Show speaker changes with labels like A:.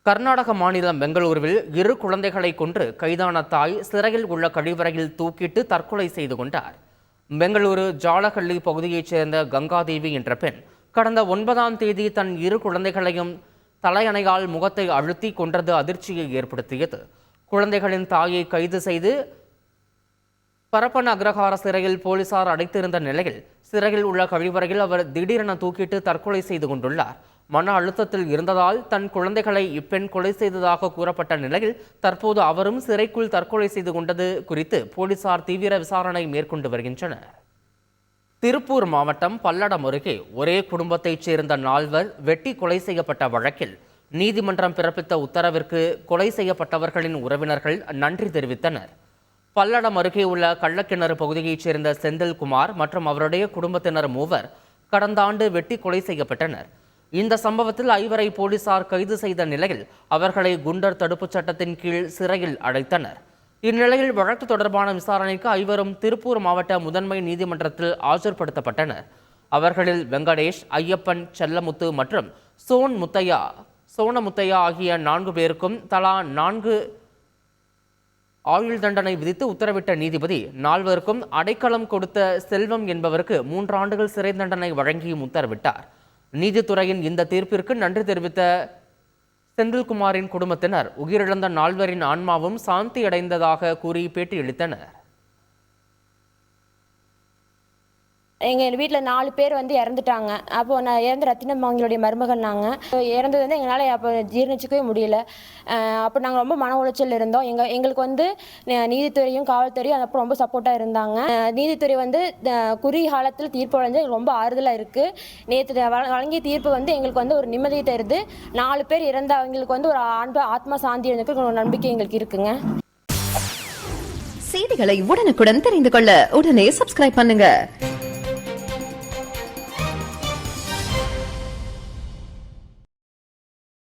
A: கர்நாடக மாநிலம் பெங்களூருவில் 2 குழந்தைகளை கொன்று கைதான தாய் சிறையில் உள்ள கழிவறையில் தூக்கிட்டு தற்கொலை செய்து கொண்டார். பெங்களூரு ஜாலஹள்ளி பகுதியைச் சேர்ந்த கங்காதேவி என்ற பெண் கடந்த 9ஆம் தேதி தன் 2 குழந்தைகளையும் தலையணையால் முகத்தை அழுத்தி கொன்றது அதிர்ச்சியை ஏற்படுத்தியது. குழந்தைகளின் தாயை கைது செய்து பரப்பன அக்ரஹார சிறையில் போலீசார் அடைத்திருந்த நிலையில் சிறையில் உள்ள கழிவறையில் அவர் திடீரென தூக்கிட்டு தற்கொலை செய்து கொண்டுள்ளார். மன அழுத்தத்தில் இருந்ததால் தன் குழந்தைகளை இப்பெண் கொலை செய்ததாக கூறப்பட்ட நிலையில் தற்போது அவரும் சிறைக்குள் தற்கொலை செய்து கொண்டது குறித்து போலீசார் தீவிர விசாரணை மேற்கொண்டு வருகின்றனர். திருப்பூர் மாவட்டம் பல்லடம் அருகே ஒரே குடும்பத்தைச் சேர்ந்த 4 வெட்டி கொலை செய்யப்பட்ட வழக்கில் நீதிமன்றம் பிறப்பித்த உத்தரவிற்கு கொலை செய்யப்பட்டவர்களின் உறவினர்கள் நன்றி தெரிவித்தனர். பல்லடம் அருகே உள்ள கள்ளக்கிணறு பகுதியைச் சேர்ந்த செந்தில்குமார் மற்றும் அவருடைய குடும்பத்தினர் 3 கடந்த ஆண்டு வெட்டி கொலை செய்யப்பட்டனர். இந்த சம்பவத்தில் 5 போலீசார் கைது செய்த நிலையில் அவர்களை குண்டர் தடுப்புச் சட்டத்தின் கீழ் சிறையில் அடைத்தனர். இந்நிலையில் வழக்கு தொடர்பான விசாரணைக்கு 5 திருப்பூர் மாவட்ட முதன்மை நீதிமன்றத்தில் ஆஜர்படுத்தப்பட்டனர். அவர்களில் வெங்கடேஷ், ஐயப்பன், செல்லமுத்து மற்றும் சோனமுத்தையா ஆகிய 4 பேருக்கும் தலா 4 ஆயுள் தண்டனை விதித்து உத்தரவிட்ட நீதிபதி 4 அடைக்கலம் கொடுத்த செல்வம் என்பவருக்கு 3 ஆண்டுகள் சிறை தண்டனை வழங்கியும் உத்தரவிட்டார். நீதித்துறையின் இந்த தீர்ப்பிற்கு நன்றி தெரிவித்த செந்தில்குமாரின் குடும்பத்தினர் உயிரிழந்த 4 ஆன்மாவும் சாந்தி அடைந்ததாக கூறி பேட்டியளித்தனர்.
B: எங்கள் வீட்டில் 4 பேர் இறந்துட்டாங்க. அப்போது நான் இறந்த ரத்தினம் அவங்களுடைய மருமகள். நாங்கள் இறந்தது எங்களால் அப்போ ஜீர்ணிச்சிக்கவே முடியல. அப்போ நாங்கள் ரொம்ப மன உளைச்சல் இருந்தோம். எங்களுக்கு நீதித்துறையும் காவல்துறையும் அப்போ ரொம்ப சப்போர்ட்டாக இருந்தாங்க. நீதித்துறை குறுகிய காலத்தில் தீர்ப்பு வழங்கி ரொம்ப ஆறுதலாக இருக்குது. நேற்று வழங்கிய தீர்ப்பு எங்களுக்கு ஒரு நிம்மதியை தருது. 4 பேர் இறந்த அவங்களுக்கு ஒரு ஆத்மா சாந்தி ஒரு நம்பிக்கை எங்களுக்கு இருக்குங்க.
C: செய்திகளை உடனுக்குடன் தெரிந்து கொள்ள உடனே சப்ஸ்கிரைப் பண்ணுங்க.